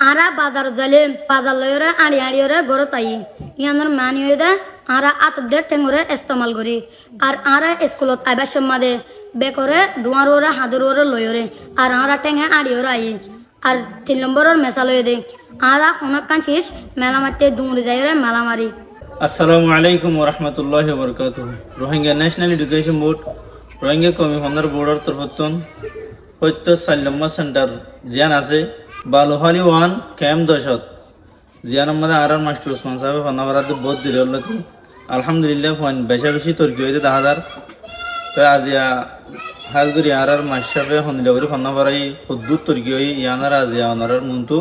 আরা বাজার জলে বাজার লয়রে আড়ি আড়িয়রে গড় তাই ইয়ানোর মানি হয়ে দে আরা আতদের টেঙরে ইস্তেমাল করি আর আরা স্কুলত আইবার সম্মাদে বেকরে ডুয়ার হাদুর লয়রে আর আরা টেঙে আড়িয়রে আই আর 3 নম্বরের মেসা লয়ে দে আরা অনেক কাঁচিস মেলা মারতে দুমড়ে যাইরে মেলা মারি। আসসালামু আলাইকুম ওয়া রাহমাতুল্লাহি ওয়া বারাকাতুহু। Rohingya national education board Rohingya commissioner বোর্ডের তরফতন হয়ত 4 নম্বর সেন্টার জিয়ান আছে বালুহালি 1 ক্যাম্প 10 জিয়ান আমাদের আর মাস্টার ওসমান সাহেব ফনাবারাত বহুত দিল লতি আলহামদুলিল্লাহ ফোন বেশি তরকি হইতে 10000 তো আজ হাজগুরি আর মাস্টারে হনিলগরি ফনাবারাই খুদ্দুত তরকি হই ইয়ানার আজ ইয়ানার মুন্তু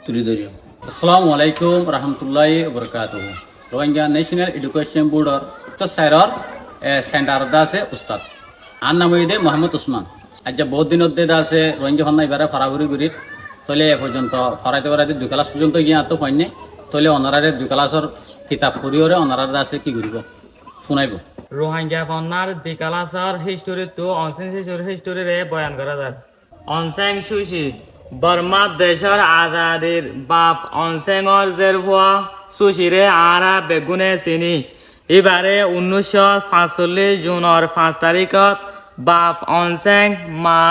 তুলি ধরিও। আসসালামু আলাইকুম রহমতুল্লাহি ওবরকাতুহু। রোহিঙ্গা ন্যাশনাল এডুকেশন বোর্ডর উত্তর সাইরর সেন্টার আছে উস্তাদ আর নাম হইদে মোহাম্মদ উসমান। আজ বহুত দিনত দে আছে রোহিঙ্গা ফন্না এবারে ফারাগুড়ি গুড়িত তলে এ পর্যন্ত ফরাইতে ফরাইতে 2 ক্লাস পর্যন্ত গিয়ে তো পাইনে তলে অনারারে 2 ক্লাসর কিতাব পড়িওরে অনারারে আছে কি করিব শুনাইব। রোহিঙ্গা ফন্নার 2 ক্লাসর হিস্টোরি তো অনসেন হিস্টোরি রে বয়ান করা যায়। অনসেং সুশি বর্মা দেশের আজাদির বাপ অনসেঙর জেরভুয়া সুশিরে আরা বেগুনে চিনি এবারে 1945 জুনের 5 তারিখত বাপ অনসেং মা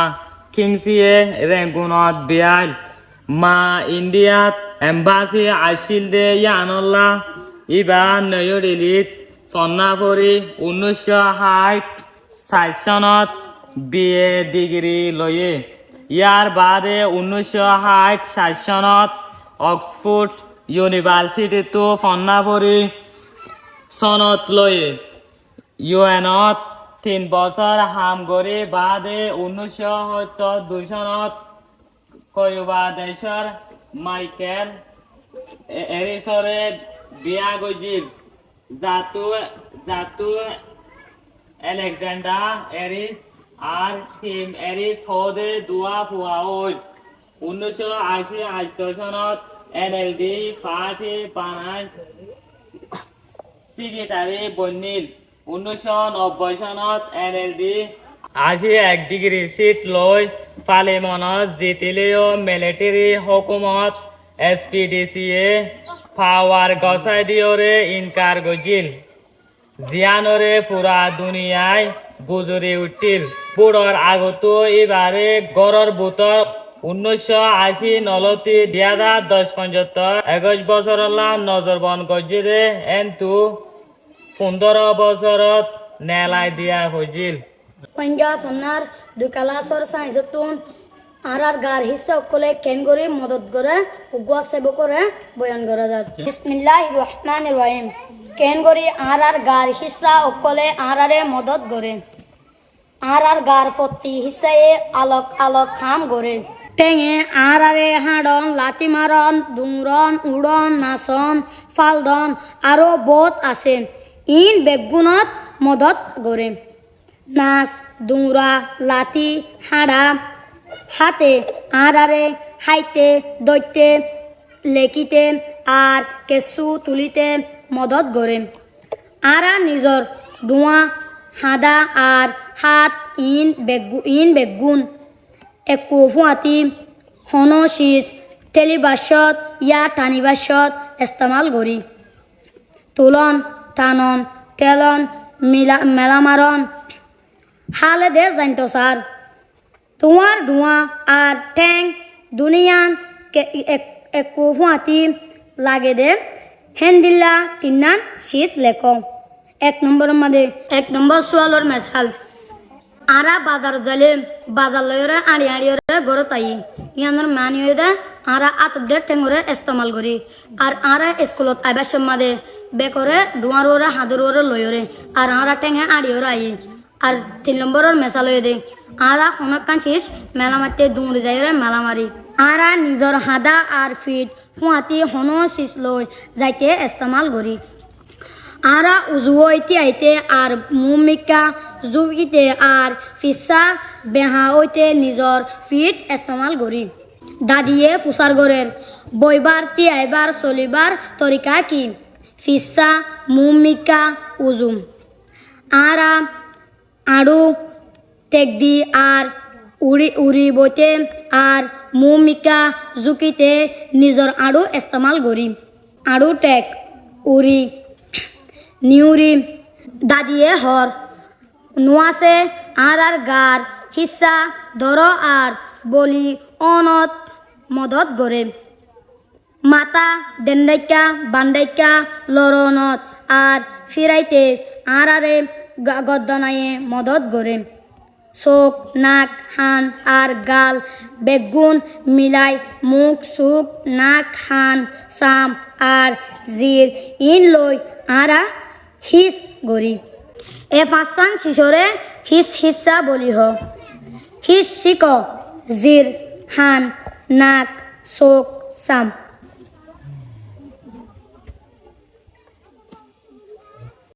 খিংসিয়ে রেঙ্গুনত বিয়াল মা ইন্ডিয়াত এম্বাসি আসিল দে ইয়ানল্লাহ ইবার নয় দিল্লীত ফন্নাফরি 1960 সনত বিএ ডিগ্রি লয়ে ইয়ার বাদে 1960 সনত অক্সফোর্ড ইউনিভার্সিটিতো ফন্নাফরি সনত লয়ে ইউএনত 3 বছর হাম করে বাদে 1972 সনত কয়ুবা দেশর মাইকেল এরিসরে বিয়া গজিল জাতু আলেকজান্ডার এরিস আর টিম এরিস হদে দুয়া ফুয়া হল 1980 সনত এনএলডি পার্টি বানায় সেক্রেটারি বনিল 1990 সনত এনএলডি 81 ডিগ্রি সিট লয় পার্লিমেন্টত জিতিলেও মিলিটারি হুকুমত এসপিডিসিয়ে পাওয়ার গছাই দিয়রে ইনকার গজিল জিয়ানরে পুরা দুনিয়ায় গুজরি উঠিল। বুড়র আগতো এবারে গড়র বুতর 1980 নলতি 2010 21 বছরলা নজরবন গজিরে এন্তু 15 বছরত নেলাই দিয়া হজিল। রোহিঙ্গা ফন্নার 2 ক্লাসর সাইজতুন আর গার হিসা কলে কেন করে মদত করে উগা সেব করে বয়ান করা যায়। বিসমিল্লাহির রহমানির রহিম। কেন করে আর গার হিসা কলে আরারে মদত করে আর গার ফতি হিসায়ে আলোক খাম করে টেঙে আরারে হাড়ন লাতি মারন দুংরন উড়ন নাচন ফালদন আরো বহুত আছে ইন বেগুনত মদত করে নাচ দুংরা লাতি হাড়া হাতে আরারে হাইতে দৈতে লেকিতে আর কেসু তুলিতে মদত করে আরা নিজর ডুয়া হাদা আর হাত ইন বেগুন একু ফুয়াতি হনশিস টেলিবাসত ইয়া টানিবাসত ইস্তেমাল করি তুলন টানন তেলন মেলামারন হালে দে জানতো স্যার তোমার ডুয়া আর ট্যাং দুনিয়ান একু ফুয়াতি লাগে দে হেন্দিল্লা তিন্নান শীষ লেখ। 1 নম্বরের মধ্যে 1 নম্বর সোয়ালর মেসাল আরা বাজার জলে বাজার লয়রে আড়ি আড়িয়রে গড় তাই ইয়ানোর মানি হয়ে দে আরা আতদের টেঙরে ইস্তেমাল করি আর আরা স্কুলত আইবার সম্মাদে বেকরে ডুয়ার হাদুর লয়রে আর আরা টেঙে আড়িয়রে আই আর 3 নম্বরের মেসা লয়ে দে আরা অনেক কাঁচিস মেলা মারতে দুমড়ে যাইরে মেলা মারি আরা নিজর হাদা আর ফিট ফুয়াতি হন শীষ লই যাইতে ইস্তেমাল করি আরা উজুইতে আইতে আর মুমিকা জুইতে আর ফিসা বেহা হইতে নিজর ফিট ইস্তেমাল করি দাদিয়ে ফুসার গরের বইবার তি আইবার চলিবার তরিকা কি ফিসা মুমিকা উজুম আরা আড়ু টেকদি আর উড়ি উড়ি বইতে আর মুমিকা জুকিতে নিজর আড়ু ইস্তেমাল করি আড়ু টেক উড়ি নিউরি দাদিয়ে হর নোয়াসে আর গার হিসা ধর আর বলি অনত মদত গড়ে মাতা দেন্দাইকা বান্দাইকা লরনত আর ফিরাইতে আরে গদ্দনায়ে মদত গড়ে চোখ নাক হান আর গাল বেগুন মিলাই মুখ চুক নাক হান চাম আর জির ইন লই আরা হিস গড়ি এ পাঁচান শিশরে হিস হিসা বলি হ হিস শিক জির হান নাক চোখ চাম